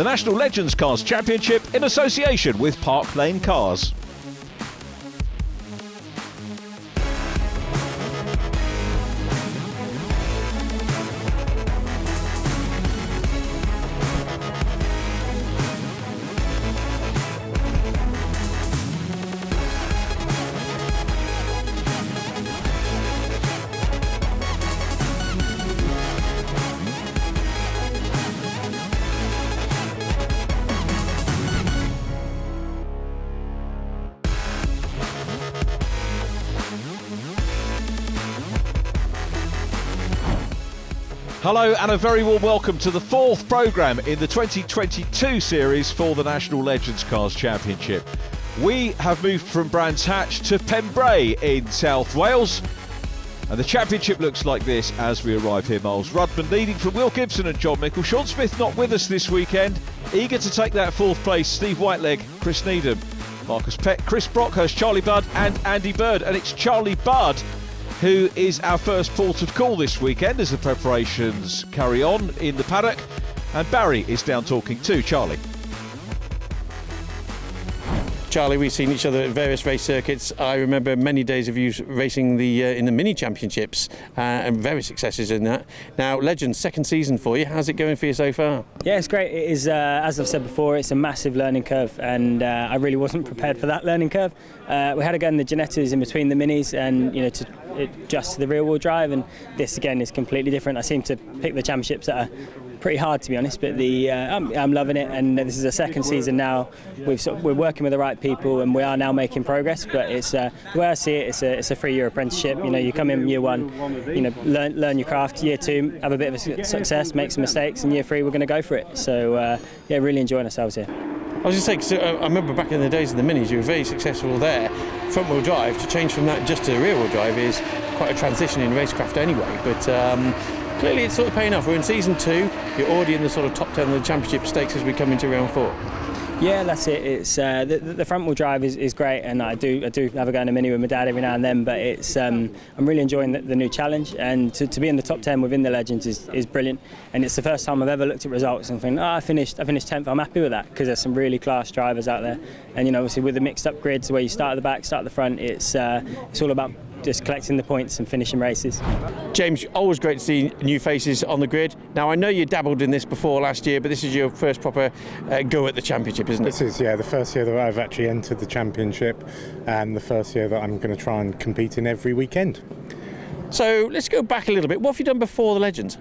the National Legends Cars Championship in association with Park Lane Cars. Hello and a very warm welcome to the fourth programme in the 2022 series for the National Legends Cars Championship. We have moved from Brands Hatch to Pembrey in South Wales, and the championship looks like this as we arrive here. Miles Rudman leading from Will Gibson and John Mickle. Sean Smith not with us this weekend, eager to take that fourth place. Steve Whiteleg, Chris Needham, Marcus Peck, Chris Brockhurst, Charlie Budd and Andy Bird, and it's Charlie Budd who is our first port of call this weekend as the preparations carry on in the paddock, and Barry is down talking to Charlie. Charlie, we've seen each other at various race circuits. I remember many days of you racing in the mini championships and various successes in that. Now, Legends, second season for you. How's it going for you so far? Yeah, it's great. It is, as I've said before, it's a massive learning curve, and I really wasn't prepared for that learning curve. We had to go in the Genettas in between the minis, and to adjust to the rear-wheel drive, and this again is completely different. I seem to pick the championships that are pretty hard, to be honest, but I'm loving it, and this is a second season now. We're working with the right people, and we are now making progress. But it's the way I see it, it's a 3-year apprenticeship. You come in year one, learn your craft. Year two, have a bit of a success, make some mistakes, and year three, we're going to go for it. So really enjoying ourselves here. I was just saying, I remember back in the days of the minis, you were very successful there. Front-wheel drive, to change from that just to rear-wheel drive is quite a transition in racecraft anyway. But clearly it's sort of paying off. We're in season 2, you're already in the sort of top 10 of the championship stakes as we come into round 4. Yeah, that's it. It's the front wheel drive is great, and I do have a go in a mini with my dad every now and then. But it's I'm really enjoying the new challenge, and to be in the top 10 within the Legends is brilliant. And it's the first time I've ever looked at results and think, I finished 10th. I'm happy with that, because there's some really class drivers out there. And obviously with the mixed up grids where you start at the back, start at the front, it's all about just collecting the points and finishing races. James, always great to see new faces on the grid. Now, I know you dabbled in this before last year, but this is your first proper go at the championship, isn't it? This is, the first year that I've actually entered the championship, and the first year that I'm going to try and compete in every weekend. So let's go back a little bit. What have you done before the Legends?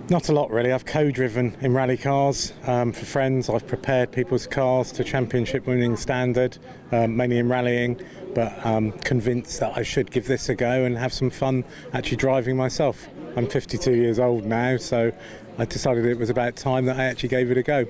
Not a lot, really. I've co-driven in rally cars for friends. I've prepared people's cars to championship winning standard, mainly in rallying, but I'm convinced that I should give this a go and have some fun actually driving myself. I'm 52 years old now, so I decided it was about time that I actually gave it a go.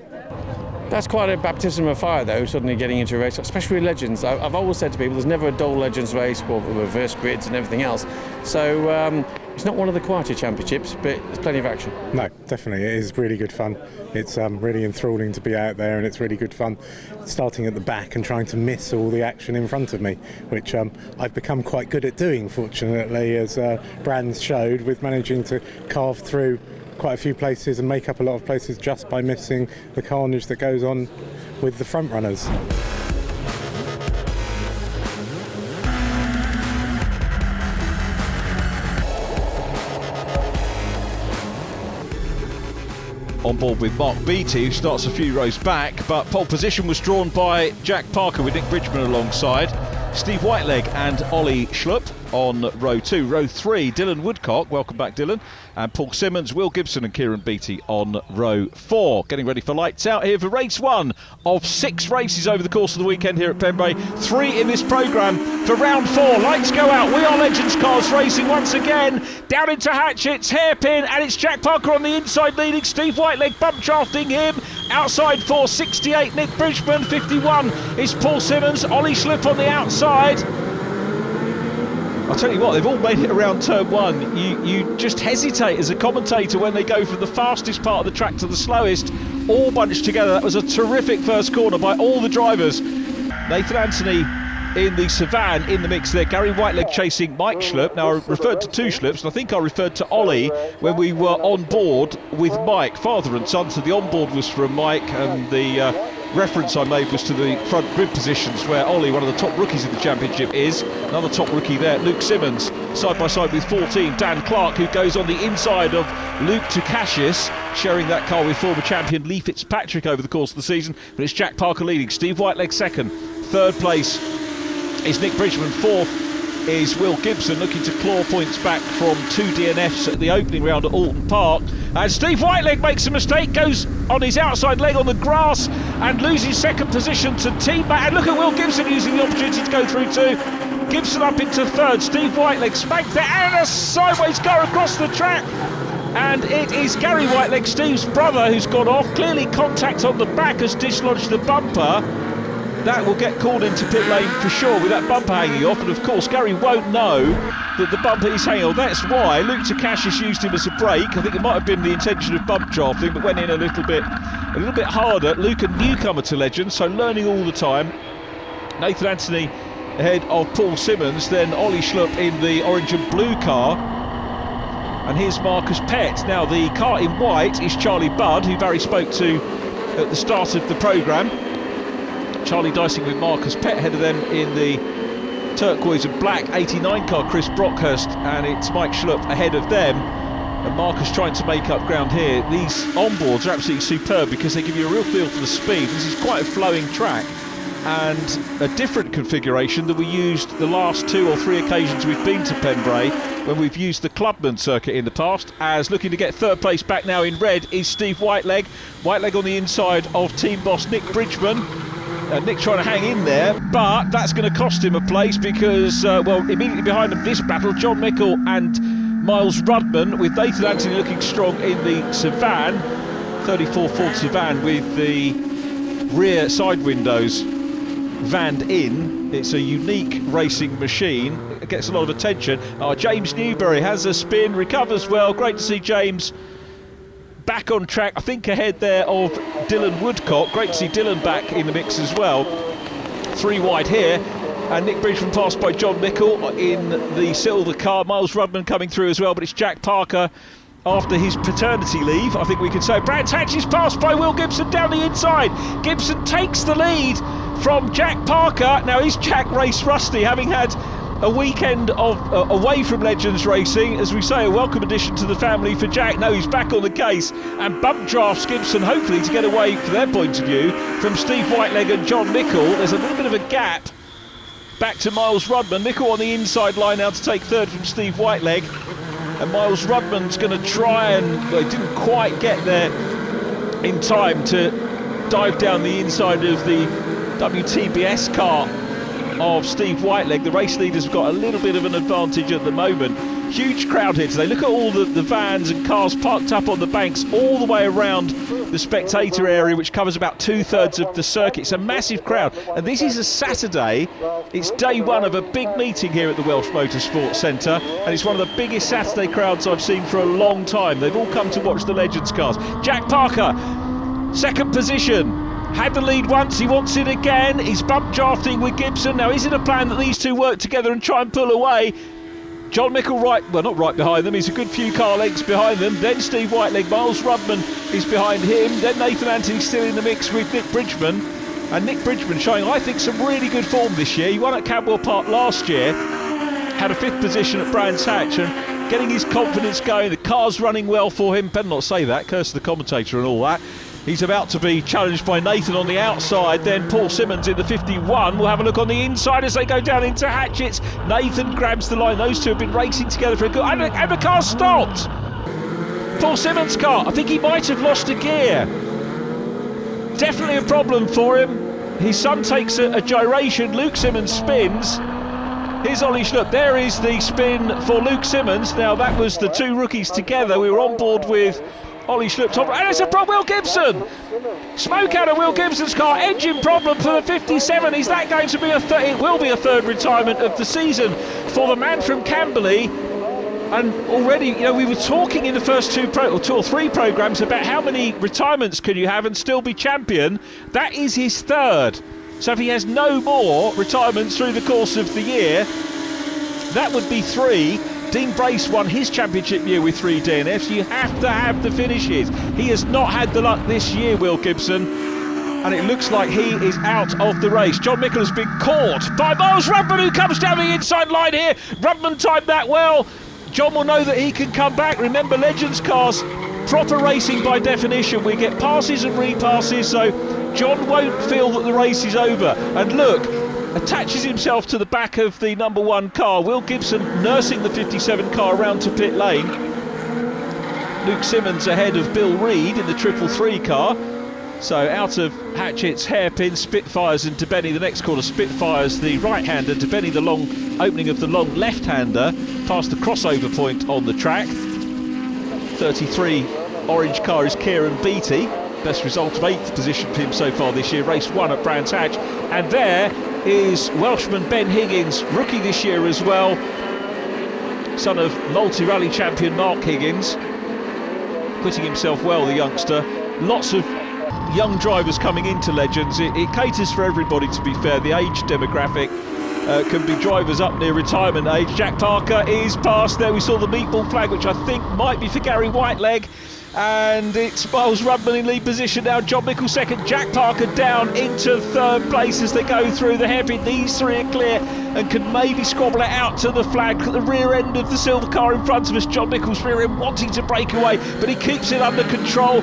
That's quite a baptism of fire, though, suddenly getting into a race, especially with Legends. I've always said to people, there's never a dull Legends race, or reverse grids and everything else. So it's not one of the quieter championships, but there's plenty of action. No, definitely. It is really good fun. It's really enthralling to be out there, and it's really good fun starting at the back and trying to miss all the action in front of me, which I've become quite good at doing, fortunately, as Brands showed, with managing to carve through quite a few places and make up a lot of places just by missing the carnage that goes on with the front runners. On board with Mark Beattie, who starts a few rows back, but pole position was drawn by Jack Parker with Nick Bridgman alongside. Steve Whiteleg and Ollie Schlupp on row 2. Row 3, Dylan Woodcock, welcome back Dylan, and Paul Simmons, Will Gibson and Kieran Beattie on row 4. Getting ready for lights out here for race 1 of 6 races over the course of the weekend here at Pembrey. 3 in this programme for round 4. Lights go out. We are Legends Cars racing once again. Down into Hatchett's hairpin, and it's Jack Parker on the inside leading. Steve Whiteleg bump drafting him. Outside for 68, Nick Bridgman. 51 is Paul Simmons. Ollie Schlupp on the outside. I'll tell you what, they've all made it around turn 1. You just hesitate as a commentator when they go from the fastest part of the track to the slowest, all bunched together. That was a terrific first corner by all the drivers. Nathan Anthony in the Savane in the mix there. Gary Whiteleg chasing Mike Schlupp. Now, I referred to two Schlupps, and I think I referred to Ollie when we were on board with Mike, father and son. So the onboard was from Mike, and the reference I made was to the front grid positions where Ollie, one of the top rookies in the championship, is. Another top rookie there, Luke Simmons, side by side with 14, Dan Clark, who goes on the inside of Luke Tukashis, sharing that car with former champion Lee Fitzpatrick over the course of the season. But it's Jack Parker leading, Steve Whiteleg second, third place is Nick Bridgman, fourth is Will Gibson, looking to claw points back from two DNFs at the opening round at Alton Park. And Steve Whiteleg makes a mistake, goes on his outside leg on the grass and loses second position to teammate. And look at Will Gibson using the opportunity to go through too. Gibson up into third, Steve Whiteleg spanked there, and a sideways car across the track. And it is Gary Whiteleg, Steve's brother, who's gone off. Clearly contact on the back has dislodged the bumper. That will get called into pit lane for sure with that bumper hanging off, and of course Gary won't know that the bumper is hanging off. That's why Luke Tukashis used him as a brake. I think it might have been the intention of bump drafting, but went in a little bit harder. Luke, a newcomer to Legends, so learning all the time. Nathan Anthony ahead of Paul Simmons, then Ollie Schlupp in the orange and blue car, and here's Marcus Pett. Now the car in white is Charlie Budd, who Barry spoke to at the start of the programme. Charlie dicing with Marcus Pett, ahead of them in the turquoise and black 89 car, Chris Brockhurst, and it's Mike Schlupp ahead of them. And Marcus trying to make up ground here. These onboards are absolutely superb because they give you a real feel for the speed. This is quite a flowing track and a different configuration than we used the last 2 or 3 occasions we've been to Pembrey, when we've used the Clubman circuit in the past. As looking to get third place back now in red is Steve Whiteleg. Whiteleg on the inside of team boss Nick Bridgman. Nick trying to hang in there, but that's going to cost him a place because, immediately behind him this battle, John Mickle and Miles Rudman, with Nathan Anthony looking strong in the Savane, 34 Ford Savane with the rear side windows vanned in. It's a unique racing machine. It gets a lot of attention. James Newberry has a spin, recovers well. Great to see James back on track, I think ahead there of Dylan Woodcock. Great to see Dylan back in the mix as well. 3 wide here, and Nick Bridgman passed by John Mickle in the silver car. Miles Rudman coming through as well, but it's Jack Parker after his paternity leave, I think we could say. Brands Hatch is passed by Will Gibson down the inside. Gibson takes the lead from Jack Parker. Now is Jack race rusty, having had a weekend of away from Legends racing. As we say, a welcome addition to the family for Jack. Now he's back on the case and bump drafts Gibson, hopefully to get away, from their point of view, from Steve Whiteleg and John Mickle. There's a little bit of a gap back to Miles Rudman. Mickle on the inside line now to take third from Steve Whiteleg, and Miles Rudman's going to try and, well, he didn't quite get there in time to dive down the inside of the WTBS car of Steve Whiteleg. The race leaders have got a little bit of an advantage at the moment. Huge crowd here today. Look at all the vans and cars parked up on the banks all the way around the spectator area, which covers about 2/3 of the circuit. It's a massive crowd, and this is a Saturday. It's day one of a big meeting here at the Welsh Motorsports Centre, and it's one of the biggest Saturday crowds I've seen for a long time. They've all come to watch the Legends cars. Jack Parker, second position. Had the lead once, he wants it again. He's bump drafting with Gibson. Now, is it a plan that these two work together and try and pull away? John Mickle not right behind them. He's a good few car lengths behind them. Then Steve Whiteleg, Miles Rudman is behind him. Then Nathan Anthony still in the mix with Nick Bridgman. And Nick Bridgman showing, I think, some really good form this year. He won at Cadwell Park last year, had a 5th position at Brands Hatch, and getting his confidence going. The car's running well for him. Better not say that, curse the commentator and all that. He's about to be challenged by Nathan on the outside, then Paul Simmons in the 51. We'll have a look on the inside as they go down into Hatchett's. Nathan grabs the line. Those two have been racing together for a good... And the car stopped! Paul Simmons' car. I think he might have lost a gear. Definitely a problem for him. His son takes a gyration. Luke Simmons spins. Here's Ollie Schlupp. There is the spin for Luke Simmons. Now, that was the 2 rookies together. We were on board with Ollie Schlupp, and it's a problem. Will Gibson! Smoke out of Will Gibson's car. Engine problem for the 57. Is that going to be a third? It will be a third retirement of the season for the man from Camberley. And already, we were talking in the first 2 or 3 programmes about how many retirements can you have and still be champion. That is his third. So if he has no more retirements through the course of the year, that would be 3. Dean Brace won his championship year with 3 DNFs. You have to have the finishes. He has not had the luck this year, Will Gibson, and it looks like he is out of the race. John Mickle has been caught by Miles Rudman, who comes down the inside line here. Rudman timed that well. John will know that he can come back. Remember, Legends cars, proper racing by definition. We get passes and repasses, so John won't feel that the race is over. And look, attaches himself to the back of the number 1 car. Will Gibson nursing the 57 car around to pit lane. Luke Simmons ahead of Bill Reid in the 333 car. So out of Hatchett's hairpin, Spitfires and DeBenny the next corner. Spitfires the right-hander, DeBenny the long opening of the long left-hander past the crossover point on the track. 33 orange car is Kieran Beattie. Best result of 8th position for him so far this year. Race 1 at Brands Hatch. And there is Welshman Ben Higgins, rookie this year as well. Son of multi-rally champion Mark Higgins. Putting himself well, the youngster. Lots of young drivers coming into Legends. It caters for everybody, to be fair. The age demographic can be drivers up near retirement age. Jack Parker is past there. We saw the meatball flag, which I think might be for Gary Whiteleg. And it's Miles Rudman in lead position now. John Mickle second. Jack Parker down into 3rd place as they go through the hairpin. These 3 are clear and can maybe squabble it out to the flag at the rear end of the silver car in front of us. John Mickle's rear end wanting to break away, but he keeps it under control.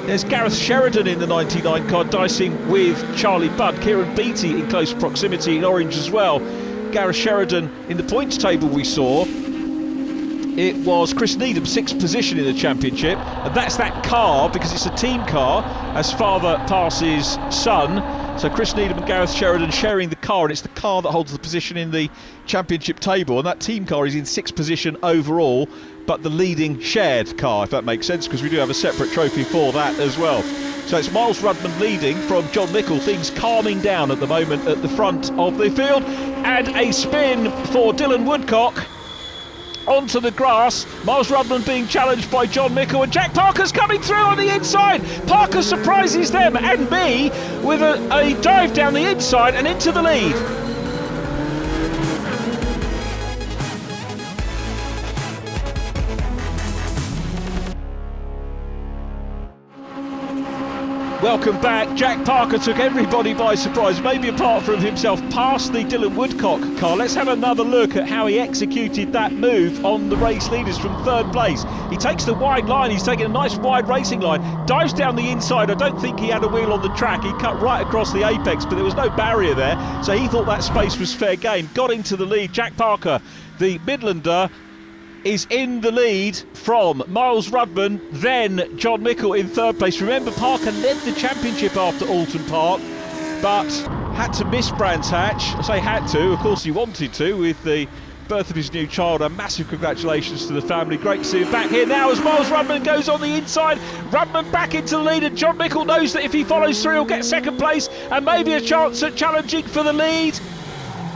There's Gareth Sheridan in the 99 car, dicing with Charlie Budd. Kieran Beattie in close proximity in orange as well. Gareth Sheridan in the points table we saw. It was Chris Needham, 6th position in the championship. And that's that car, because it's a team car, as father passes son. So Chris Needham and Gareth Sheridan sharing the car, and it's the car that holds the position in the championship table. And that team car is in 6th position overall, but the leading shared car, if that makes sense, because we do have a separate trophy for that as well. So it's Miles Rudman leading from John Mickle. Things calming down at the moment at the front of the field. And a spin for Dylan Woodcock onto the grass. Miles Rudman being challenged by John Mickle, and Jack Parker's coming through on the inside. Parker surprises them and me with a dive down the inside and into the lead. Welcome back. Jack Parker took everybody by surprise, maybe apart from himself, past the Dylan Woodcock car. Let's have another look at how he executed that move on the race leaders from 3rd place. He takes the wide line, he's taking a nice wide racing line, dives down the inside. I don't think he had a wheel on the track. He cut right across the apex, but there was no barrier there, so he thought that space was fair game. Got into the lead. Jack Parker, the Midlander, is in the lead from Miles Rudman, then John Mickle in 3rd place. Remember, Parker led the championship after Alton Park, but had to miss Brands Hatch. I say had to, of course he wanted to, with the birth of his new child. A massive congratulations to the family. Great to see him back here now as Miles Rudman goes on the inside. Rudman back into the lead, and John Mickle knows that if he follows through he'll get 2nd place and maybe a chance at challenging for the lead.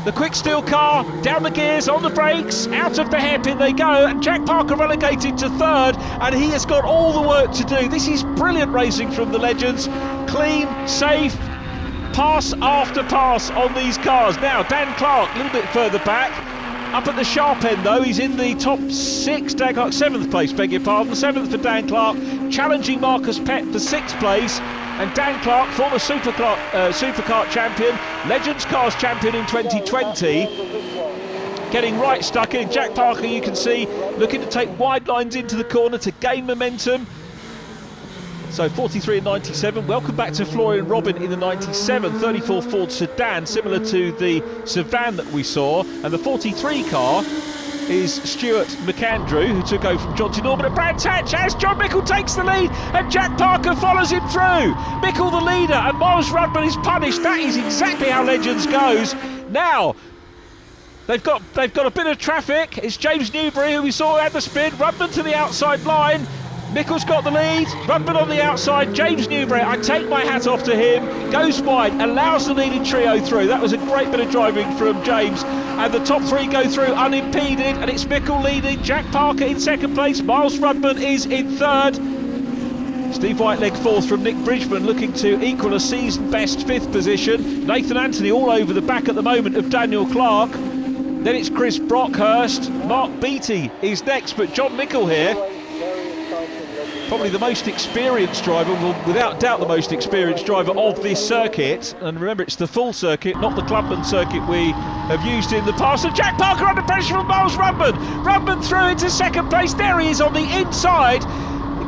The quick steel car, down the gears, on the brakes, out of the hairpin they go, and Jack Parker relegated to 3rd, and he has got all the work to do. This is brilliant racing from the Legends. Clean, safe, pass after pass on these cars. Now, Dan Clark, a little bit further back. Up at the sharp end though, he's in the top 6, Dan Clark, 7th place, beg your pardon, 7th for Dan Clark, challenging Marcus Pett for 6th place. And Dan Clark, former Superkart champion, Legends Cars champion in 2020, getting right stuck in. Jack Parker, you can see, looking to take wide lines into the corner to gain momentum. So 43 and 97. Welcome back to Florian Robin in the 97, 34 Ford sedan, similar to the Sevan that we saw. And the 43 car is Stuart McAndrew, who took over from Jonty Norman at Brands Hatch as John Mickle takes the lead and Jack Parker follows him through. Mickle the leader and Miles Rudman is punished. That is exactly how Legends goes. Now, they've got a bit of traffic. It's James Newbury, who we saw at the spin. Rudman to the outside line. Mickle's got the lead, Rudman on the outside, James Newbury, I take my hat off to him, goes wide, allows the leading trio through. That was a great bit of driving from James, and the top 3 go through unimpeded, and it's Mickle leading, Jack Parker in 2nd place, Miles Rudman is in 3rd. Steve Whiteleg fourth from Nick Bridgman, looking to equal a season best 5th position. Nathan Anthony all over the back at the moment of Daniel Clark. Then it's Chris Brockhurst. Mark Beattie is next, but John Mickle here, probably the most experienced driver, well, without doubt the most experienced driver of this circuit. And remember, it's the full circuit, not the Clubman circuit we have used in the past. And Jack Parker under pressure from Miles Rudman. Rudman through into second place. There he is on the inside.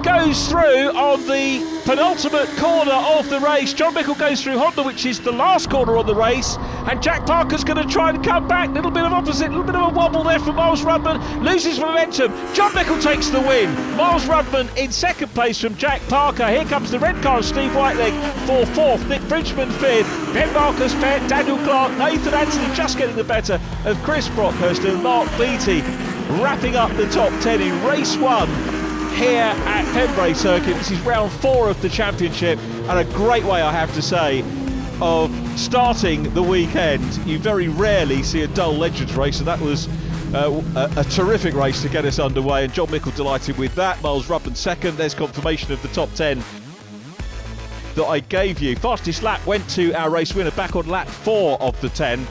Goes through on the penultimate corner of the race. John Mickle goes through Honda, which is the last corner on the race, and Jack Parker's going to try and come back. Little bit of opposite, little bit of a wobble there for Miles Rudman, loses momentum. John Mickle takes the win. Miles Rudman in second place from Jack Parker. Here comes the red car of Steve Whiteleg for 4th, Nick Bridgman 5th, Ben Marcus 10th, Daniel Clark, Nathan Anthony just getting the better of Chris Brockhurst, and Mark Beattie wrapping up the top 10 in race 1 here at Pembrey Circuit. This is round 4 of the championship, and a great way, I have to say, of starting the weekend. You very rarely see a dull Legends race, and that was a terrific race to get us underway, and John Mickle delighted with that. Miles Rudman second. There's confirmation of the top 10 that I gave you. Fastest lap went to our race winner back on lap 4 of the 10.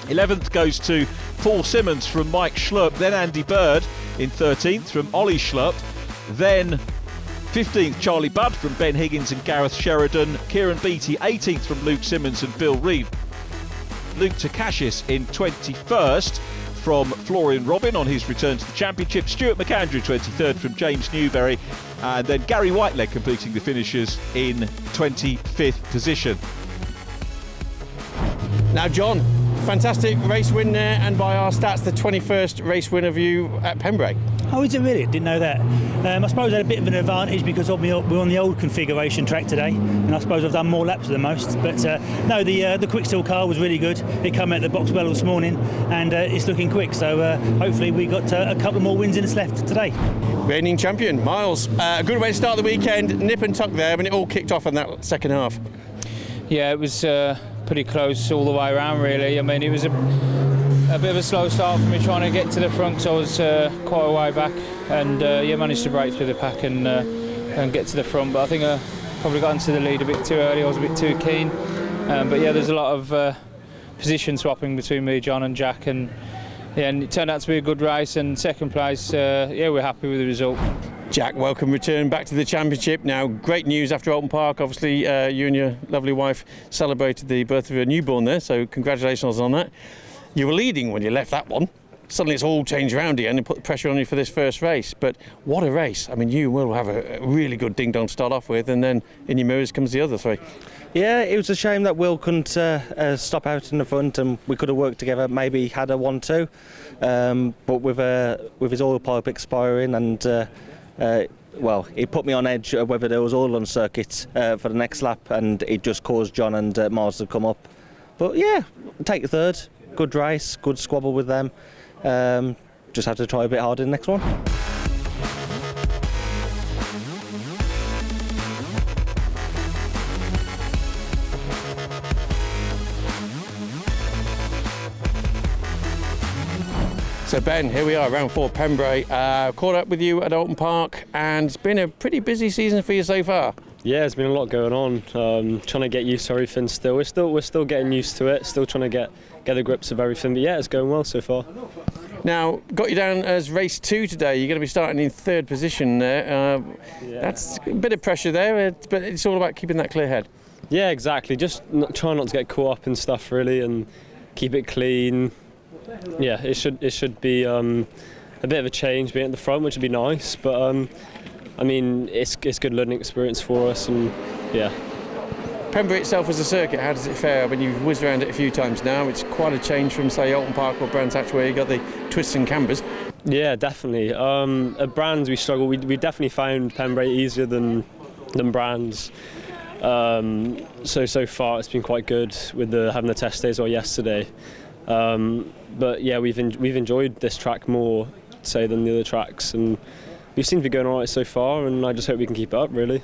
11th goes to Paul Simmons from Mike Schlupp, then Andy Bird in 13th from Ollie Schlupp, then 15th Charlie Budd from Ben Higgins and Gareth Sheridan, Kieran Beattie 18th from Luke Simmons and Bill Reid, Luke Takashis in 21st from Florian Robin on his return to the championship, Stuart McAndrew 23rd from James Newberry, and then Gary Whiteleg completing the finishers in 25th position. Now, John, fantastic race win there, and by our stats, the 21st race win of you at Pembrey. Oh, is it really? Didn't know that. I suppose I had a bit of an advantage because we're on the old configuration track today, and I suppose I've done more laps than most. But no, the quick steel car was really good. It came out of the box well this morning, and it's looking quick. So hopefully we got a couple more wins in us left today. Reigning champion, Miles. A good way to start the weekend. Nip and tuck there when it all kicked off in that second half. Yeah, it was pretty close all the way around, really. I mean, it was a bit of a slow start for me trying to get to the front, so I was quite a way back, and managed to break through the pack and get to the front. But I think I probably got into the lead a bit too early. I was a bit too keen. But yeah, there's a lot of position swapping between me, John, and Jack, and it turned out to be a good race. And second place, we're happy with the result. Jack, welcome return back to the championship. Now, great news after Alton Park. Obviously, you and your lovely wife celebrated the birth of your newborn there, so congratulations on that. You were leading when you left that one. Suddenly it's all changed around here and put the pressure on you for this first race. But what a race. I mean, you will have a really good ding-dong to start off with, and then in your mirrors comes the other three. Yeah, it was a shame that Will couldn't stop out in the front, and we could have worked together, maybe had a 1-2. But with his oil pipe expiring and... it put me on edge whether there was oil on circuit for the next lap, and it just caused John and Miles to come up. But yeah, take third. Good race, good squabble with them. Just have to try a bit harder in the next one. So Ben, here we are, round 4 Pembrey. Caught up with you at Alton Park, and it's been a pretty busy season for you so far. Yeah, there's been a lot going on. Trying to get used to everything still. We're still getting used to it. Still trying to get the grips of everything. But yeah, it's going well so far. Now, got you down as race 2 today. You're going to be starting in 3rd position there. That's a bit of pressure there, but it's all about keeping that clear head. Yeah, exactly. Just try not to get caught up in stuff really, and keep it clean. Yeah, it should be a bit of a change being at the front, which would be nice. But I mean, it's good learning experience for us, and yeah. Pembrey itself as a circuit, how does it fare? I mean, you've whizzed around it a few times now. It's quite a change from, say, Alton Park or Brands Hatch, where you got the twists and cambers. Yeah, definitely. At Brands we struggled. We definitely found Pembrey easier than Brands. So far it's been quite good with having the test days or yesterday. But yeah, we've enjoyed this track more, say, than the other tracks, and we seem to be going all right so far, and I just hope we can keep it up, really.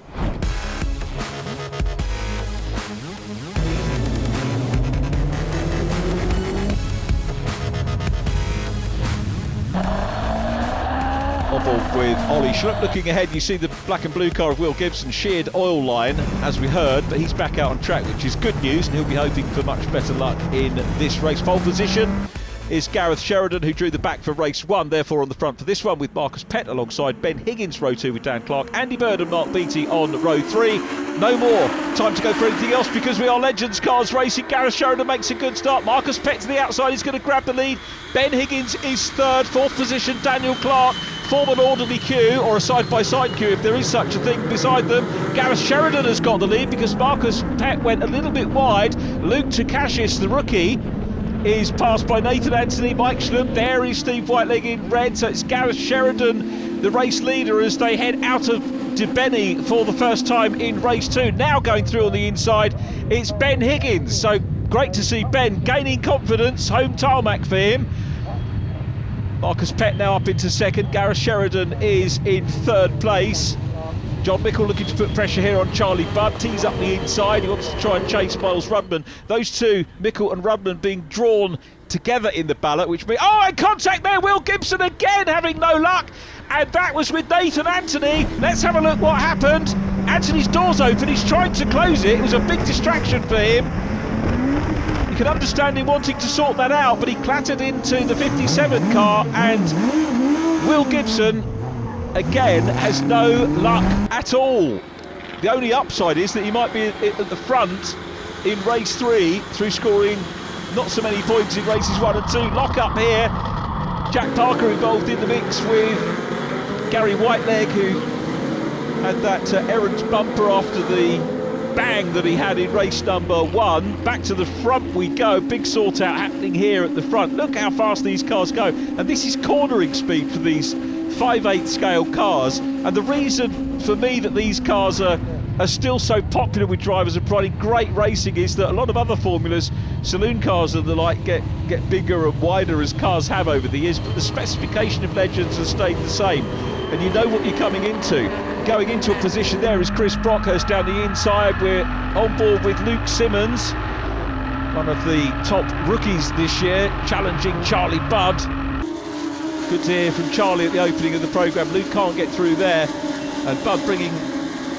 with Ollie Schlupp. Looking ahead, you see the black and blue car of Will Gibson, sheared oil line, as we heard, but he's back out on track, which is good news, and he'll be hoping for much better luck in this race. Pole position is Gareth Sheridan, who drew the back for race 1, therefore on the front for this one, with Marcus Pett alongside Ben Higgins, row 2 with Dan Clark, Andy Bird and Mark Beattie on row 3. No more time to go for anything else because we are Legends cars racing. Gareth Sheridan makes a good start. Marcus Pett to the outside, he's going to grab the lead. Ben Higgins is third, fourth position Daniel Clark. Form an orderly queue, or a side-by-side queue if there is such a thing beside them. Gareth Sheridan has got the lead because Marcus Pett went a little bit wide. Luke Takashis, the rookie, is passed by Nathan Anthony, Mike Schlupp. There is Steve Whiteleg in red, so it's Gareth Sheridan, the race leader, as they head out of Debeni for the first time in race 2. Now going through on the inside, it's Ben Higgins. So great to see Ben gaining confidence, home tarmac for him. Marcus Pett now up into second. Gareth Sheridan is in third place. John Mickle looking to put pressure here on Charlie Budd. Tees up the inside. He wants to try and chase Miles Rudman. Those two, Mickle and Rudman, being drawn together in the ballot, which means... Oh, and contact there. Will Gibson again having no luck. And that was with Nathan Anthony. Let's have a look what happened. Anthony's door's open. He's trying to close it. It was a big distraction for him. You can understand him wanting to sort that out, but he clattered into the 57 car, and Will Gibson again has no luck at all. The only upside is that he might be at the front in race 3 through scoring not so many points in races 1 and 2. Lock up here. Jack Parker involved in the mix with Gary Whiteleg, who had that errant bumper after the bang that he had in race number 1. Back to the front we go. Big sort out happening here at the front. Look how fast these cars go, and this is cornering speed for these 5/8 scale cars. And the reason for me that these cars are still so popular with drivers and providing great racing is that a lot of other formulas, saloon cars and the like, get bigger and wider as cars have over the years, but the specification of Legends has stayed the same, and you know what you're coming into. Going into a position there is Chris Brockhurst down the inside. We're on board with Luke Simmons, one of the top rookies this year, challenging Charlie Budd. Good to hear from Charlie at the opening of the programme. Luke can't get through there, and Budd bringing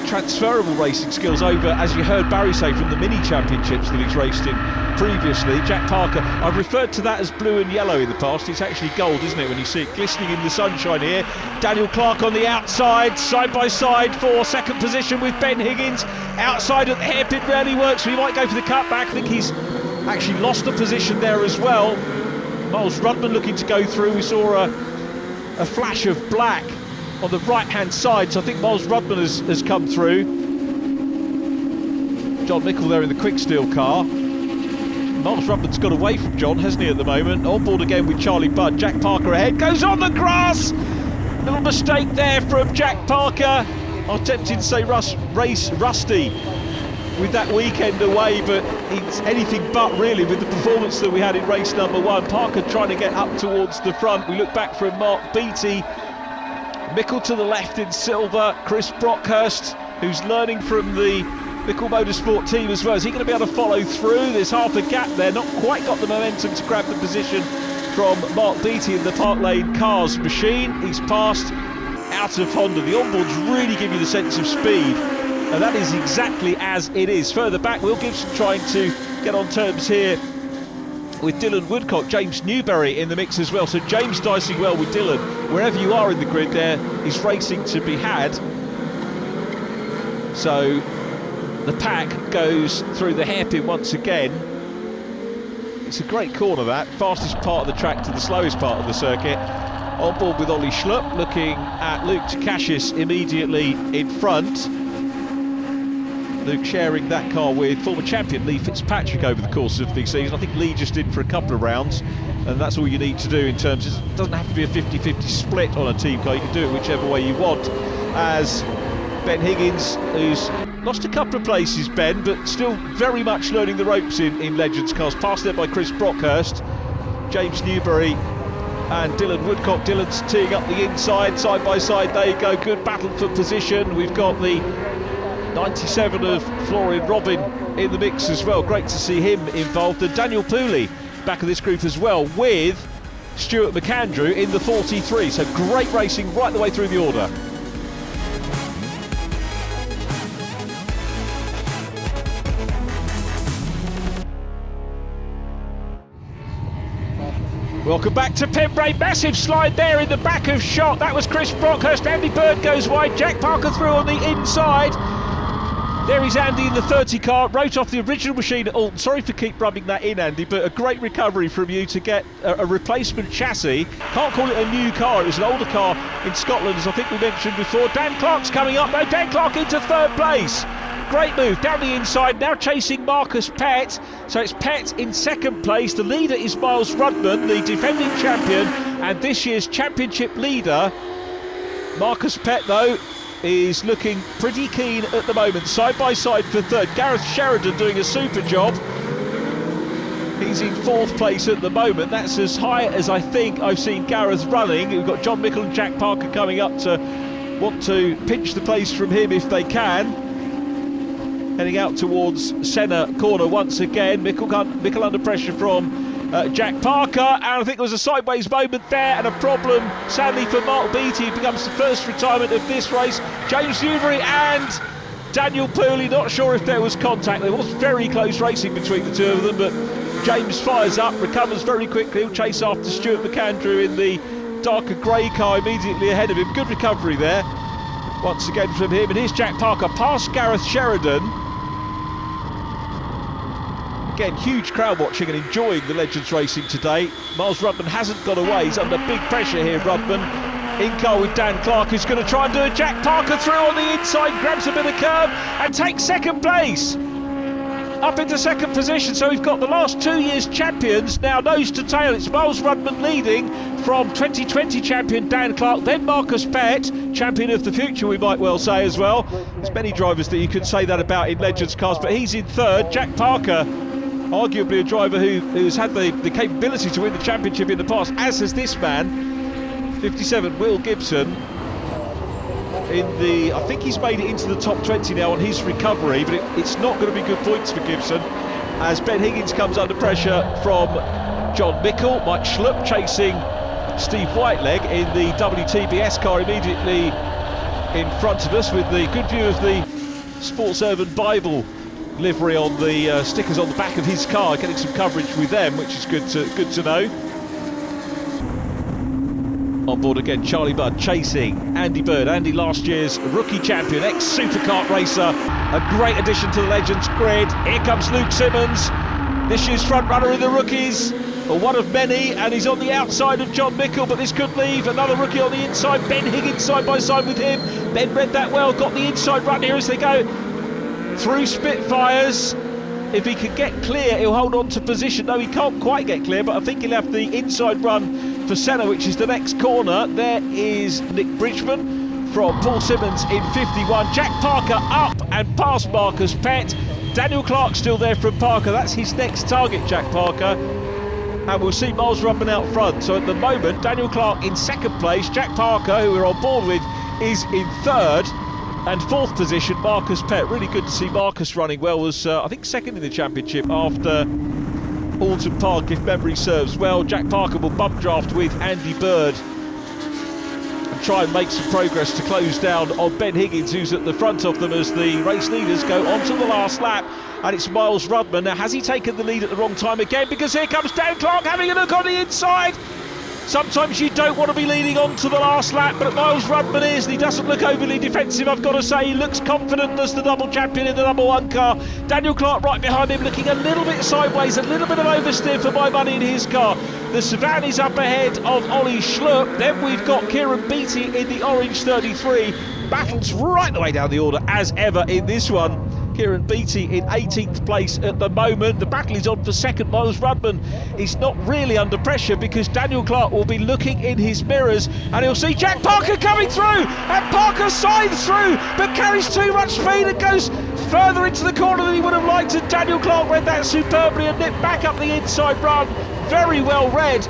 transferable racing skills over, as you heard Barry say, from the mini championships that he's raced in previously. Jack Parker, I've referred to that as blue and yellow in the past. It's actually gold, isn't it, when you see it glistening in the sunshine here. Daniel Clark on the outside, side by side for second position with Ben Higgins. Outside at the hairpin rarely works, so he might go for the cutback. I think he's actually lost the position there as well. Miles Rudman looking to go through. We saw a flash of black on the right-hand side, so I think Miles Rudman has come through. John Mickle there in the quick steel car. Miles Rudman's got away from John, hasn't he, at the moment? On board again with Charlie Budd. Jack Parker ahead, goes on the grass! Little mistake there from Jack Parker. I was tempted to say race rusty with that weekend away, but it's anything but really with the performance that we had in race number 1. Parker trying to get up towards the front. We look back from Mark Beattie. Mickle to the left in silver. Chris Brockhurst, who's learning from the Mickle Motorsport team as well. Is he going to be able to follow through? There's half a gap there. Not quite got the momentum to grab the position from Mark Beattie in the Park Lane Cars machine. He's passed out of Honda. The onboards really give you the sense of speed, and that is exactly as it is. Further back, Will Gibson trying to get on terms here with Dylan Woodcock. James Newberry in the mix as well. So James dicing well with Dylan. Wherever you are in the grid, there is racing to be had. So the pack goes through the hairpin once again. It's a great corner, that. Fastest part of the track to the slowest part of the circuit. On board with Ollie Schlupp, looking at Luke Takashis immediately in front. Luke sharing that car with former champion Lee Fitzpatrick over the course of the season. I think Lee just did for a couple of rounds, and that's all you need to do in terms of, it doesn't have to be a 50-50 split on a team car. You can do it whichever way you want. As Ben Higgins, who's lost a couple of places, Ben, but still very much learning the ropes in Legends cars, passed there by Chris Brockhurst. James Newberry and Dylan Woodcock. Dylan's teeing up the inside, side by side. There you go, good battle for position. We've got the 97 of Florian Robin in the mix as well. Great to see him involved. And Daniel Pooley back of this group as well, with Stuart McAndrew in the 43. So great racing right the way through the order. Welcome back to Pembrey. Massive slide there in the back of shot. That was Chris Brockhurst. Andy Bird goes wide. Jack Parker through on the inside. There is Andy in the 30 car. Wrote off the original machine at Alton. Sorry for keep rubbing that in, Andy, but a great recovery from you to get a replacement chassis. Can't call it a new car. It was an older car in Scotland, as I think we mentioned before. Dan Clark's coming up. No, Dan Clark into third place. Great move down the inside, now chasing Marcus Pett. So it's Pett in second place. The leader is Miles Rudman, the defending champion and this year's championship leader. Marcus Pett, though, is looking pretty keen at the moment. Side by side for third. Gareth Sheridan doing a super job. He's in fourth place at the moment. That's as high as I think I've seen Gareth running. We've got John Mickle and Jack Parker coming up to want to pinch the place from him if they can. Heading out towards Senna corner once again. Mickle under pressure from Jack Parker, and I think there was a sideways moment there and a problem sadly for Mark Beattie. It becomes the first retirement of this race. James Newbury and Daniel Pooley, not sure if there was contact. There was very close racing between the two of them, but James fires up, recovers very quickly. He'll chase after Stuart McAndrew in the darker grey car immediately ahead of him. Good recovery there once again from him, and here's Jack Parker past Gareth Sheridan. Again, huge crowd watching and enjoying the Legends racing today. Miles Rudman hasn't got away. He's under big pressure here, Rudman. In car with Dan Clark, who's going to try and do a Jack Parker through on the inside, grabs a bit of curve and takes second place. Up into second position, so we've got the last 2 years' champions now nose to tail. It's Miles Rudman leading from 2020 champion Dan Clark, then Marcus Pett, champion of the future we might well say as well. There's many drivers that you could say that about in Legends cars, but he's in third. Jack Parker, arguably a driver who's had the capability to win the championship in the past, as has this man, 57, Will Gibson. I think he's made it into the top 20 now on his recovery, but it's not going to be good points for Gibson, as Ben Higgins comes under pressure from John Mickle. Mike Schlupp chasing Steve Whiteleg in the WTBS car immediately in front of us, with the good view of the Sports Urban Bible livery on the stickers on the back of his car, getting some coverage with them, which is good to know. On board again, Charlie Budd chasing Andy Bird. Andy, last year's rookie champion, ex-superkart racer, a great addition to the Legends grid. Here comes Luke Simmons, this year's front runner in the rookies, or one of many, and he's on the outside of John Mickle, but this could leave another rookie on the inside. Ben Higgins side by side with him. Ben read that well, got the inside run here as they go through Spitfires. If he can get clear, he'll hold on to position. No, he can't quite get clear, but I think he'll have the inside run for Senna, which is the next corner. There is Nick Bridgman from Paul Simmons in 51. Jack Parker up and past Marcus Pett. Daniel Clark still there from Parker. That's his next target, Jack Parker. And we'll see Miles Rudman out front. So at the moment, Daniel Clark in second place. Jack Parker, who we're on board with, is in third. And fourth position, Marcus Pett. Really good to see Marcus running well. Was I think second in the championship after Alton Park, if memory serves well. Jack Parker will bump draft with Andy Bird and try and make some progress to close down on Ben Higgins, who's at the front of them as the race leaders go on to the last lap. And it's Miles Rudman. Now, has he taken the lead at the wrong time again? Because here comes Dan Clark having a look on the inside. Sometimes you don't want to be leading on to the last lap, but Miles Rudman is, and he doesn't look overly defensive, I've got to say. He looks confident as the double champion in the number one car. Daniel Clark right behind him, looking a little bit sideways, a little bit of oversteer for my money in his car. The Savannah is up ahead of Ollie Schlupp. Then we've got Kieran Beattie in the orange 33. Battles right the way down the order as ever in this one. Kieran Beattie in 18th place at the moment. The battle is on for second. Miles Rudman is not really under pressure because Daniel Clark will be looking in his mirrors and he'll see Jack Parker coming through, and Parker signs through but carries too much speed and goes further into the corner than he would have liked, and Daniel Clark read that superbly and nipped back up the inside run. Very well read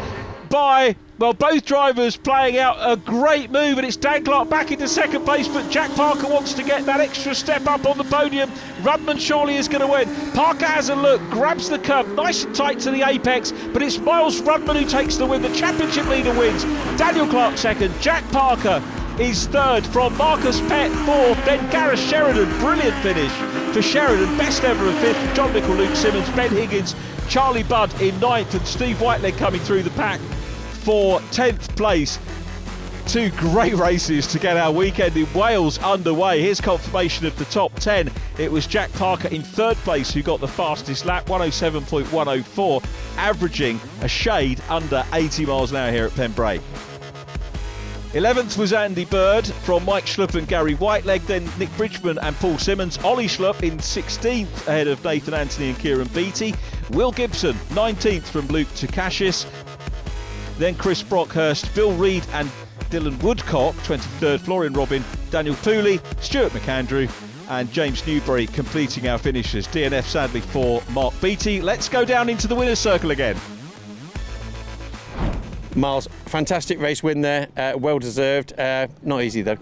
by Well, both drivers playing out a great move, and it's Dan Clark back into second place, but Jack Parker wants to get that extra step up on the podium. Rudman surely is going to win. Parker has a look, grabs the curb, nice and tight to the apex, but it's Miles Rudman who takes the win. The championship leader wins. Daniel Clark second, Jack Parker is third, from Marcus Pett fourth, then Gareth Sheridan. Brilliant finish for Sheridan, best ever of fifth. John Mickle, Luke Simmons, Ben Higgins, Charlie Budd in ninth, and Steve Whiteleg coming through the pack for 10th place. Two great races to get our weekend in Wales underway. Here's confirmation of the top 10. It was Jack Parker in third place who got the fastest lap, 107.104, averaging a shade under 80 miles an hour here at Pembrey. 11th was Andy Bird from Mike Schlupp and Gary Whiteleg, then Nick Bridgman and Paul Simmons. Ollie Schlupp in 16th ahead of Nathan Anthony and Kieran Beattie. Will Gibson 19th from Luke Takashis. Then Chris Brockhurst, Bill Reid and Dylan Woodcock 23rd, Florian Robin, Daniel Pooley, Stuart McAndrew and James Newbury completing our finishes. DNF sadly for Mark Beattie. Let's go down into the winner's circle again. Miles, fantastic race win there, well deserved. Not easy though.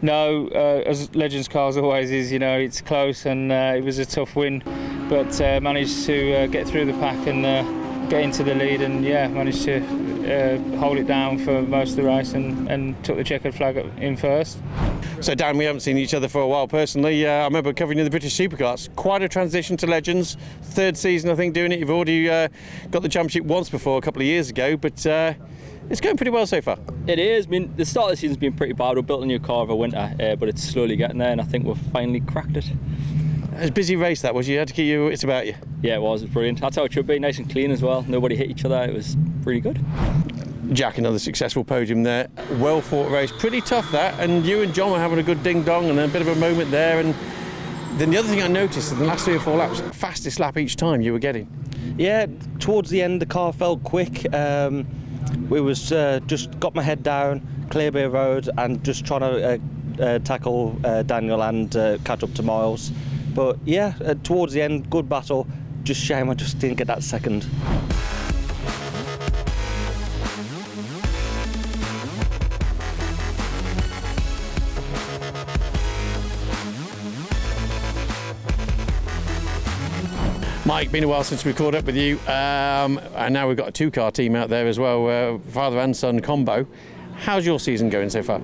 No, as Legends Cars always is, you know, it's close, and it was a tough win, but managed to get through the pack and get into the lead, and managed to hold it down for most of the race and took the checkered flag in first. So Dan, we haven't seen each other for a while personally. I remember covering you in the British Supercars. Quite a transition to Legends. Third season I think doing it. You've already got the championship once before a couple of years ago, but it's going pretty well so far. It is. I mean, the start of the season's been pretty bad. We built a new car over winter, but it's slowly getting there, and I think we've finally cracked it. It was a busy race that was. You had to keep your wits about you. Yeah, it was. It was brilliant. That's how it should be. Nice and clean as well. Nobody hit each other. It was really good. Jack, another successful podium there. Well fought race. Pretty tough that. And you and John were having a good ding dong and a bit of a moment there. And then the other thing I noticed in the last 3 or 4 laps, fastest lap each time you were getting. Yeah, towards the end the car felt quick. We was just got my head down, clear bit of road, and just trying to tackle Daniel and catch up to Miles. But yeah, towards the end, good battle. Just shame I just didn't get that second. Mike, been a while since we caught up with you, and now we've got a 2-car team out there as well, father and son combo. How's your season going so far?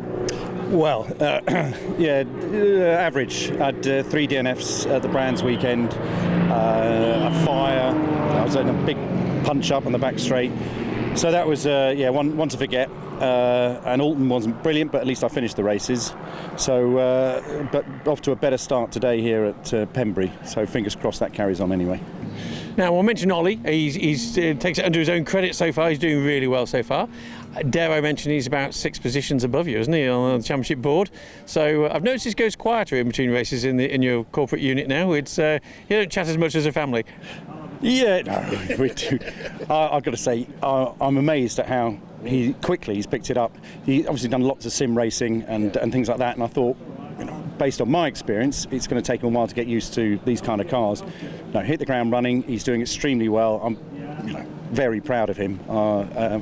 Well, average. I had 3 DNFs at the Brands weekend, a fire. I was in a big punch up on the back straight. So that was, one to forget. And Alton wasn't brilliant, but at least I finished the races. So, but off to a better start today here at Pembrey. So fingers crossed that carries on anyway. Now, we'll mention Ollie. He's takes it under his own credit so far. He's doing really well so far. Dare I mention he's about 6 positions above you, isn't he, on the championship board? So I've noticed it goes quieter in between races in your corporate unit now. It's you don't chat as much as a family. Yeah, no, we do. I've got to say, I'm amazed at how he's picked it up. He's obviously done lots of sim racing and things like that, and I thought, based on my experience, it's going to take him a while to get used to these kind of cars. No, hit the ground running. He's doing extremely well. I'm very proud of him.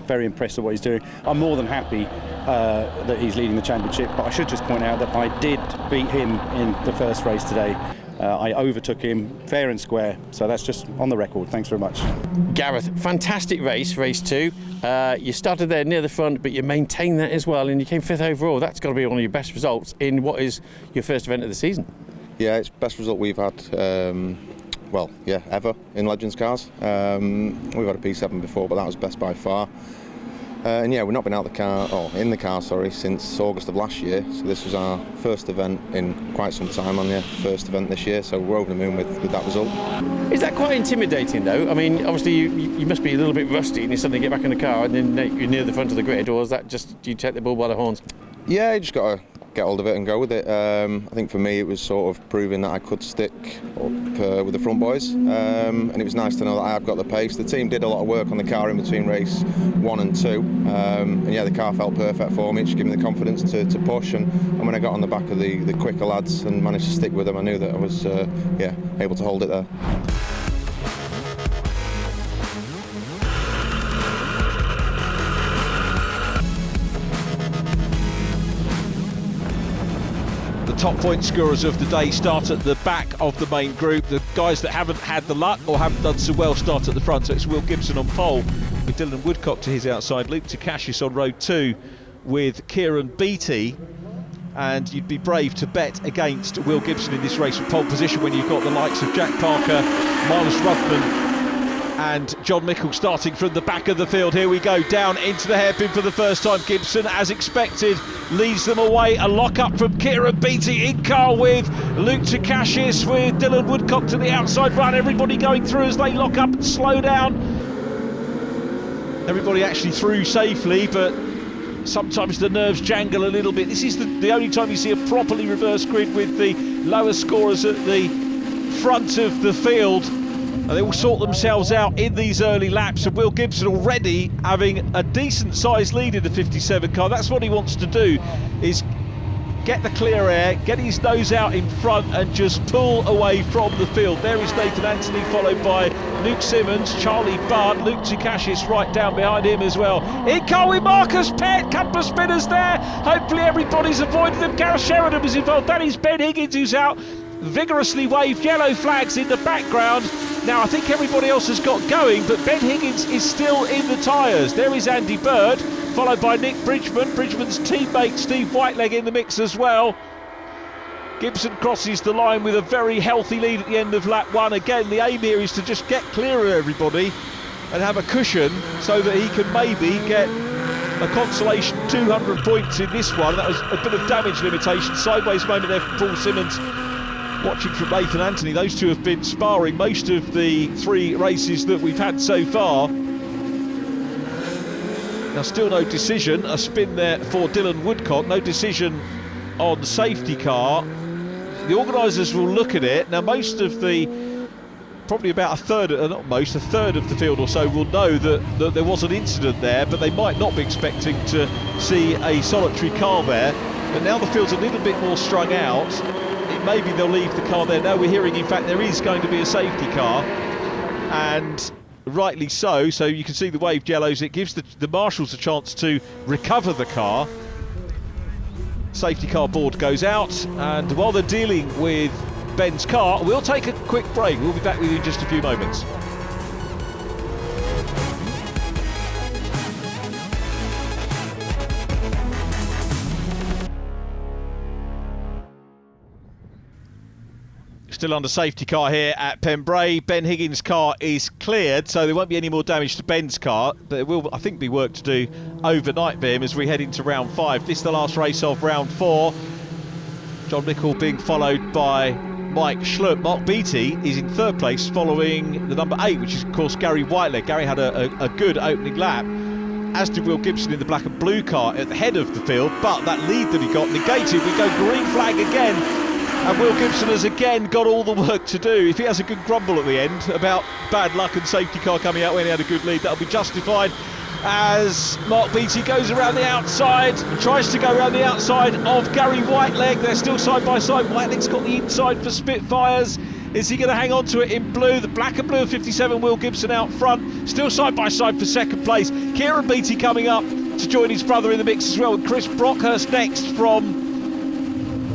Very impressed with what he's doing. I'm more than happy that he's leading the championship, but I should just point out that I did beat him in the first race today. I overtook him fair and square, so that's just on the record. Thanks very much. Gareth, fantastic race 2. You started there near the front, but you maintained that as well, and you came 5th overall. That's got to be one of your best results in what is your first event of the season. Yeah, it's the best result we've had, ever in Legends cars. We've had a P7 before, but that was best by far. And we've not been in the car, since August of last year. So this was our first event in quite some time, first event this year. So we're over the moon with that result. Is that quite intimidating though? I mean, obviously you must be a little bit rusty and you suddenly get back in the car and then you're near the front of the grid, or is that just you take the bull by the horns? Yeah, you just got to get hold of it and go with it. I think for me it was sort of proving that I could stick up with the front boys, and it was nice to know that I've got the pace. The team did a lot of work on the car in between race 1 and 2, and the car felt perfect for me. It just gave me the confidence to push, and when I got on the back of the quicker lads and managed to stick with them, I knew that I was able to hold it there. top point scorers of the day start at the back of the main group. The guys that haven't had the luck or haven't done so well start at the front. So it's Will Gibson on pole with Dylan Woodcock to his outside, Luke Takashis on row 2 with Kieran Beattie. And you'd be brave to bet against Will Gibson in this race with pole position when you've got the likes of Jack Parker, Marnus Ruthman and John Mickle starting from the back of the field. Here we go, down into the hairpin for the first time. Gibson, as expected, leads them away. A lock-up from Kieran Beattie in car with Luke Takashis, with Dylan Woodcock to the outside run. Everybody going through as they lock up and slow down. Everybody actually through safely, but sometimes the nerves jangle a little bit. This is the only time you see a properly reverse grid with the lower scorers at the front of the field. And they will sort themselves out in these early laps. And Will Gibson already having a decent sized lead in the 57 car. That's what he wants to do, is get the clear air, get his nose out in front and just pull away from the field. There is Nathan Anthony, followed by Luke Simmons, Charlie Budd, Luke Takashis right down behind him as well. In car with Marcus Pett, couple of spinners there. Hopefully everybody's avoided them. Gareth Sheridan was involved. That is Ben Higgins, who's out. Vigorously waved yellow flags in the background. Now I think everybody else has got going, but Ben Higgins is still in the tyres. There is Andy Bird, followed by Nick Bridgman. Bridgman's teammate Steve Whiteleg in the mix as well. Gibson crosses the line with a very healthy lead at the end of lap 1. Again, the aim here is to just get clear of everybody and have a cushion so that he can maybe get a consolation 200 points in this one. That was a bit of damage limitation. Sideways moment there from Paul Simmons. Watching from Nathan Anthony, those two have been sparring most of the 3 races that we've had so far. Now still no decision, a spin there for Dylan Woodcock, no decision on safety car. The organisers will look at it. Now most of the, probably about a third of the field or so will know that there was an incident there, but they might not be expecting to see a solitary car there. But now the field's a little bit more strung out. Maybe they'll leave the car there. Now we're hearing, in fact, there is going to be a safety car, and rightly so. So you can see the waved yellows. It gives the marshals a chance to recover the car. Safety car board goes out, and while they're dealing with Ben's car, we'll take a quick break. We'll be back with you in just a few moments. Still under safety car here at Pembrey. Ben Higgins' car is cleared, so there won't be any more damage to Ben's car. There will, I think, be work to do overnight for him as we head into round 5. This is the last race of round 4. John Mickle being followed by Mike Schlupp. Mark Beattie is in 3rd place following the number 8, which is, of course, Gary Whiteleg. Gary had a good opening lap, as did Will Gibson in the black and blue car at the head of the field, but that lead that he got negated. We go green flag again. And Will Gibson has again got all the work to do. If he has a good grumble at the end about bad luck and safety car coming out when he had a good lead, that'll be justified, as Mark Beattie goes around the outside, tries to go around the outside of Gary Whiteleg. They're still side by side. Whiteleg's got the inside for Spitfires. Is he going to hang on to it in blue? The black and blue of 57, Will Gibson out front, still side by side for 2nd place. Kieran Beattie coming up to join his brother in the mix as well, and Chris Brockhurst next from,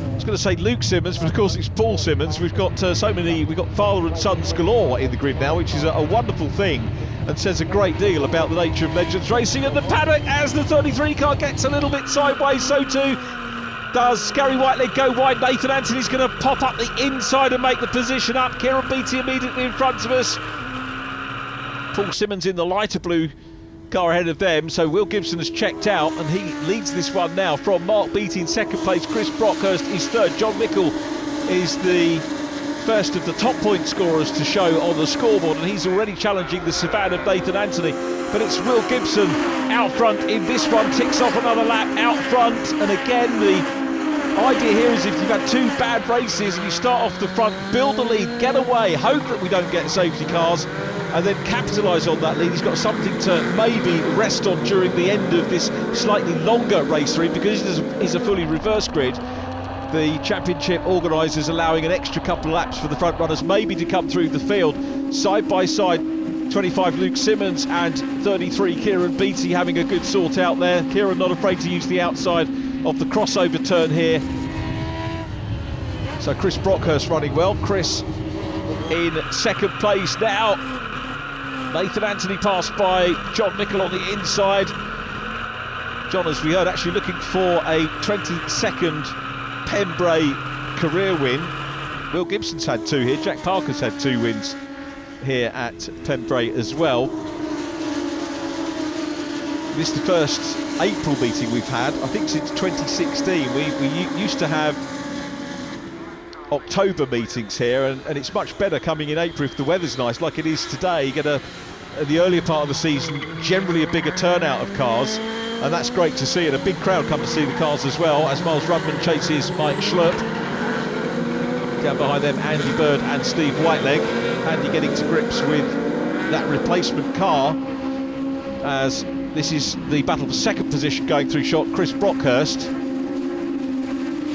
I was going to say Luke Simmons, but of course it's Paul Simmons. We've got we've got father and sons galore in the grid now, which is a wonderful thing and says a great deal about the nature of Legends Racing. And the paddock, as the 33 car gets a little bit sideways, so too does Gary Whiteleg go wide. Nathan Anthony's going to pop up the inside and make the position up. Kieran Beattie immediately in front of us. Paul Simmons in the lighter blue car ahead of them, so Will Gibson has checked out and he leads this one now from Mark Beattie in 2nd place. Chris Brockhurst is 3rd. John Mickle is the first of the top point scorers to show on the scoreboard, and he's already challenging the Savannah of Nathan Anthony. But it's Will Gibson out front in this one, ticks off another lap out front. And again, the idea here is if you've had 2 bad races and you start off the front, build the lead, get away, hope that we don't get safety cars, and then capitalise on that lead. He's got something to maybe rest on during the end of this slightly longer race 3, because it is a fully reverse grid. The championship organisers allowing an extra couple of laps for the front runners maybe to come through the field. Side by side, 25 Luke Simmons and 33 Kieran Beattie having a good sort out there. Kieran not afraid to use the outside of the crossover turn here. So Chris Brockhurst running well. Chris in second place now. Nathan Anthony passed by John Mickle on the inside. John, as we heard, actually looking for a 22nd Pembrey career win. Will Gibson's had 2 here. Jack Parker's had 2 wins here at Pembrey as well. This is the first April meeting we've had, I think, since 2016. We used to have October meetings here, and it's much better coming in April if the weather's nice, like it is today. You get in the earlier part of the season, generally a bigger turnout of cars, and that's great to see, and a big crowd come to see the cars as well, as Miles Rudman chases Mike Schlupp. Down behind them, Andy Bird and Steve Whiteleg. Andy getting to grips with that replacement car, as this is the battle for second position going through shot. Chris Brockhurst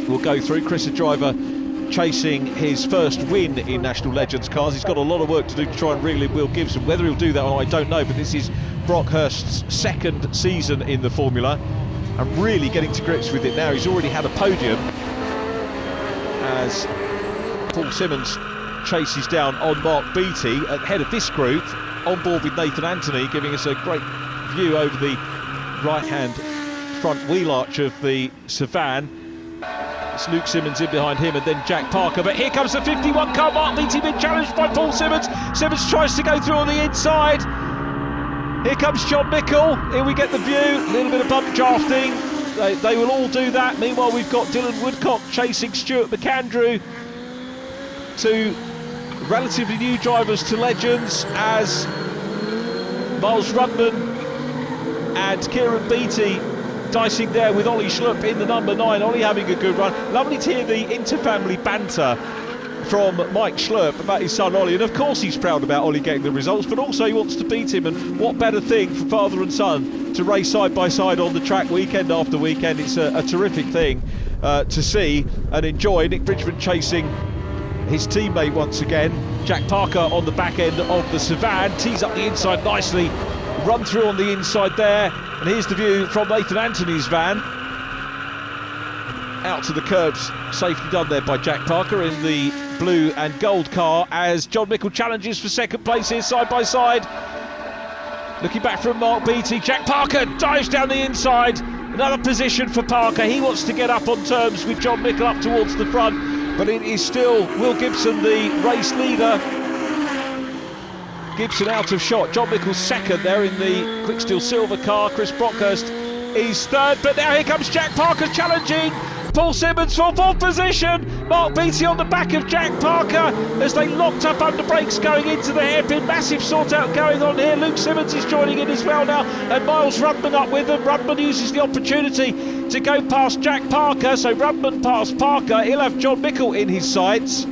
will go through. Chris, a driver chasing his first win in National Legends cars. He's got a lot of work to do to try and reel in Will Gibson. Whether he'll do that or not, I don't know, but this is Brockhurst's second season in the Formula and really getting to grips with it now. He's already had a podium as Paul Simmons chases down on Mark Beattie at the head of this group, on board with Nathan Anthony, giving us a great view over the right-hand front wheel arch of the Sevan. It's Luke Simmons in behind him, and then Jack Parker, but here comes the 51 car. Mark Beattie being challenged by Paul Simmons. Simmons tries to go through on the inside. Here comes John Mickle. Here we get the view, a little bit of bump drafting. They will all do that. Meanwhile, we've got Dylan Woodcock chasing Stuart McAndrew. 2 relatively new drivers to Legends, as Miles Rudman and Kieran Beattie dicing there with Ollie Schlupp in the number 9. Ollie having a good run. Lovely to hear the inter-family banter from Mike Schlupp about his son Ollie, and of course he's proud about Ollie getting the results, but also he wants to beat him, and what better thing for father and son to race side by side on the track weekend after weekend. It's a terrific thing to see and enjoy. Nick Bridgman chasing his teammate once again. Jack Parker on the back end of the Sevan, tees up the inside nicely, run through on the inside there, and here's the view from Nathan Anthony's van. Out to the curbs, safely done there by Jack Parker in the blue and gold car, as John Mickle challenges for second place here side by side. Looking back from Mark Beattie, Jack Parker dives down the inside, another position for Parker. He wants to get up on terms with John Mickle up towards the front, but it is still Will Gibson the race leader. Gibson out of shot. John Mickle's second there in the Quicksteel silver car. Chris Brockhurst is third, but now here comes Jack Parker challenging Paul Simmons for fourth position. Mark Beattie on the back of Jack Parker as they locked up under brakes going into the hairpin. Massive sort out going on here. Luke Simmons is joining in as well now, and Miles Rudman up with them. Rudman uses the opportunity to go past Jack Parker, so Rudman past Parker. He'll have John Mickle in his sights.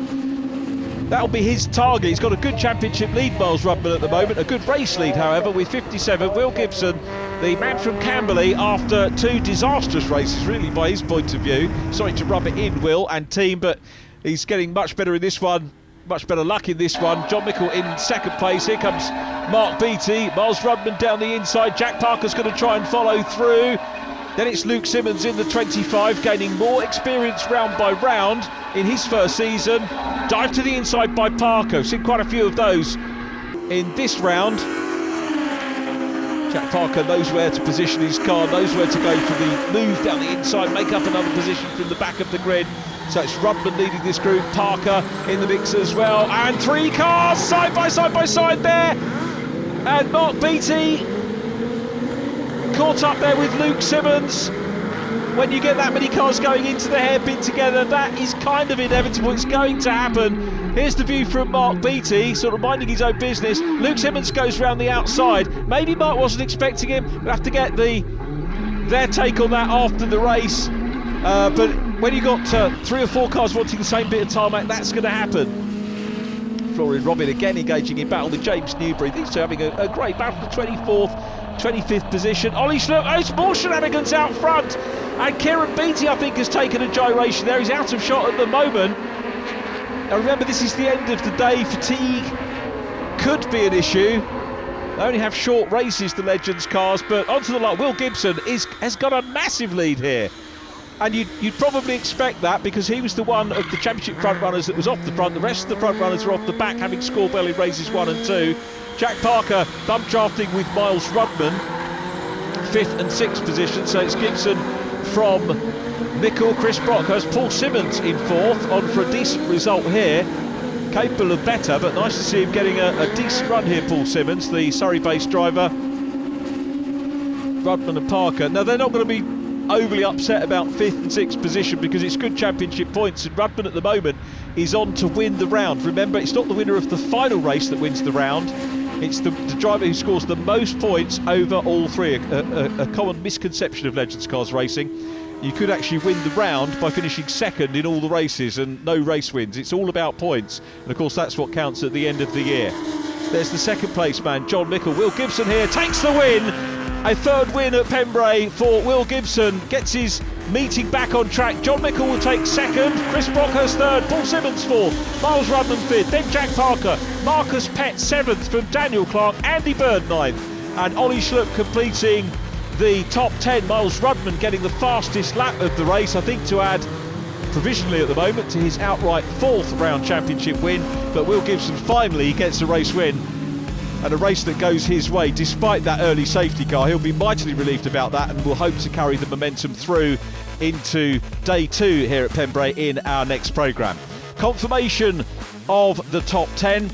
That'll be his target. He's got a good championship lead, Miles Rudman, at the moment. A good race lead, however, with 57. Will Gibson, the man from Camberley, after 2 disastrous races, really, by his point of view. Sorry to rub it in, Will and team, but he's getting much better in this one. Much better luck in this one. John Mickle in second place. Here comes Mark Beattie. Miles Rudman down the inside. Jack Parker's going to try and follow through. Then it's Luke Simmons in the 25, gaining more experience round by round in his first season. Dive to the inside by Parker. We've seen quite a few of those in this round. Jack Parker knows where to position his car, knows where to go for the move down the inside, make up another position from the back of the grid. So it's Rudman leading this group, Parker in the mix as well, and 3 cars side by side there. And Mark Beattie caught up there with Luke Simmons. When you get that many cars going into the hairpin together, that is kind of inevitable. It's going to happen. Here's the view from Mark Beattie, sort of minding his own business. Luke Simmons goes round the outside. Maybe Mark wasn't expecting him. We'll have to get their take on that after the race. But when you've got 3 or 4 cars wanting the same bit of tarmac, that's going to happen. Florian Robin again engaging in battle with James Newbury. These two having a great battle for 24th, 25th position. Ollie Schlupp, it's more shenanigans out front. And Kieran Beattie, I think, has taken a gyration there. He's out of shot at the moment. Now remember, this is the end of the day. Fatigue could be an issue. They only have short races, the Legends cars, but onto the line. Will Gibson has got a massive lead here. And you'd probably expect that, because he was the one of the championship front runners that was off the front. The rest of the front runners were off the back, having scored well in races 1 and 2. Jack Parker bump drafting with Miles Rudman, 5th and 6th position. So it's Gibson from Mickle, Chris Brockhurst, Paul Simmons in 4th, on for a decent result here. Capable of better, but nice to see him getting a decent run here, Paul Simmons, the Surrey-based driver. Rudman and Parker. Now, they're not going to be overly upset about 5th and 6th position, because it's good championship points, and Rudman at the moment is on to win the round. Remember, it's not the winner of the final race that wins the round, it's the driver who scores the most points over all three. A common misconception of Legends Cars racing. You could actually win the round by finishing second in all the races and no race wins. It's all about points, and of course that's what counts at the end of the year. There's the second place man, John Mickle. Will Gibson here takes the win. A third win at Pembrey for Will Gibson, gets his meeting back on track. John Mickle will take second, Chris Brockhurst third, Paul Simmons fourth, Miles Rudman fifth, then Jack Parker, Marcus Pett seventh from Daniel Clark, Andy Bird ninth, and Ollie Schlupp completing the top 10. Miles Rudman getting the fastest lap of the race, I think to add provisionally at the moment to his outright 4th round championship win. But Will Gibson finally gets a race win, and a race that goes his way despite that early safety car. He'll be mightily relieved about that, and will hope to carry the momentum through into day 2 here at Pembrey in our next programme. Confirmation of the top 10: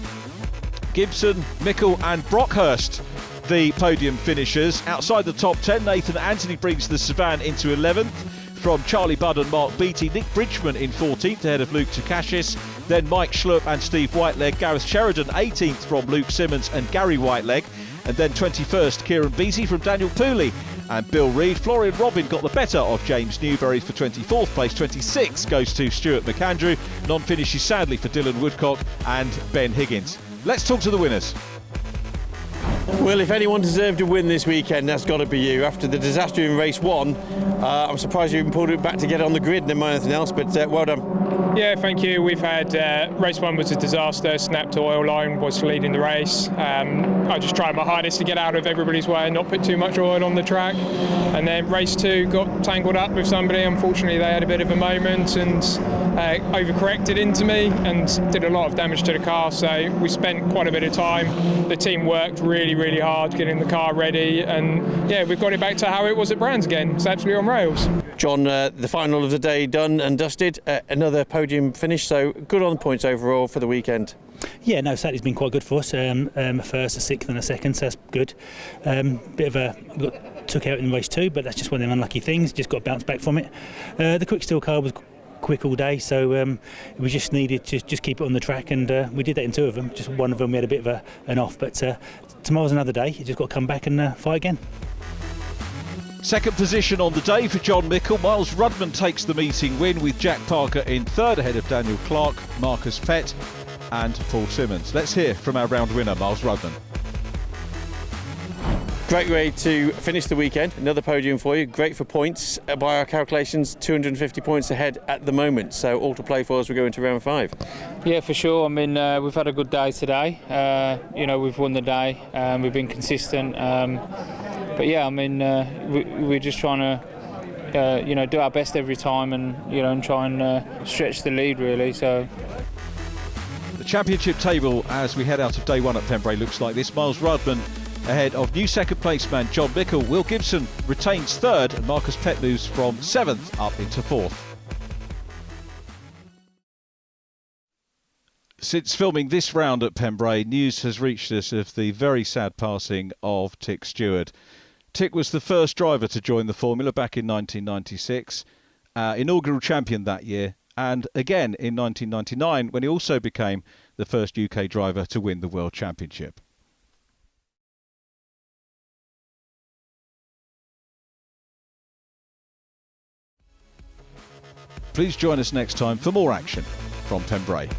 Gibson, Mickle and Brockhurst, the podium finishers. Outside the top 10, Nathan Anthony brings the Savan into 11th from Charlie Budd and Mark Beattie. Nick Bridgman in 14th ahead of Luke Tukashis. Then Mike Schlupp and Steve Whiteleg. Gareth Sheridan 18th from Luke Simmons and Gary Whiteleg. And then 21st, Kieran Beattie from Daniel Pooley and Bill Reid. Florian Robin got the better of James Newberry for 24th place. 26 goes to Stuart McAndrew. Non-finishes sadly for Dylan Woodcock and Ben Higgins. Let's talk to the winners. Well, if anyone deserved a win this weekend, that's got to be you. After the disaster in race 1, I'm surprised you even pulled it back to get it on the grid, never mind anything else, but well done. Yeah, thank you. We've had race 1 was a disaster. Snapped oil line was leading the race. I just tried my hardest to get out of everybody's way and not put too much oil on the track. And then race 2 got tangled up with somebody. Unfortunately, they had a bit of a moment and overcorrected into me and did a lot of damage to the car. So we spent quite a bit of time. The team worked really hard getting the car ready, and yeah, we've got it back to how it was at Brands again. It's absolutely on rails. John, the final of the day done and dusted, another podium finish, so good on the points overall for the weekend. Yeah, no, Saturday's been quite good for us. A first, a 6th and a 2nd, so that's good. Bit of got took out in race 2, but that's just one of them unlucky things, just got to bounce back from it. The quick steel car was quick all day, so we just needed to just keep it on the track, and we did that in 2 of them. Just one of them we had a bit of an off, but tomorrow's another day. You just got to come back and fight again. Second position on the day for John Mickle. Miles Rudman takes the meeting win with Jack Parker in 3rd ahead of Daniel Clark, Marcus Pett and Paul Simmons. Let's hear from our round winner, Miles Rudman. Great way to finish the weekend. Another podium for you. Great for points. By our calculations, 250 points ahead at the moment. So all to play for as we go into round 5. Yeah, for sure. I mean, we've had a good day today. We've won the day. We've been consistent. But yeah, I mean, we're just trying to, do our best every time, and and try and stretch the lead really. So. The championship table as we head out of day 1 at Pembrey looks like this. Miles Rudman ahead of new second place man John Mickle. Will Gibson retains 3rd, and Marcus Pett moves from 7th up into 4th. Since filming this round at Pembrey, news has reached us of the very sad passing of Tick Stewart. Tick was the first driver to join the Formula back in 1996, inaugural champion that year, and again in 1999 when he also became the first UK driver to win the World Championship. Please join us next time for more action from Pembrey.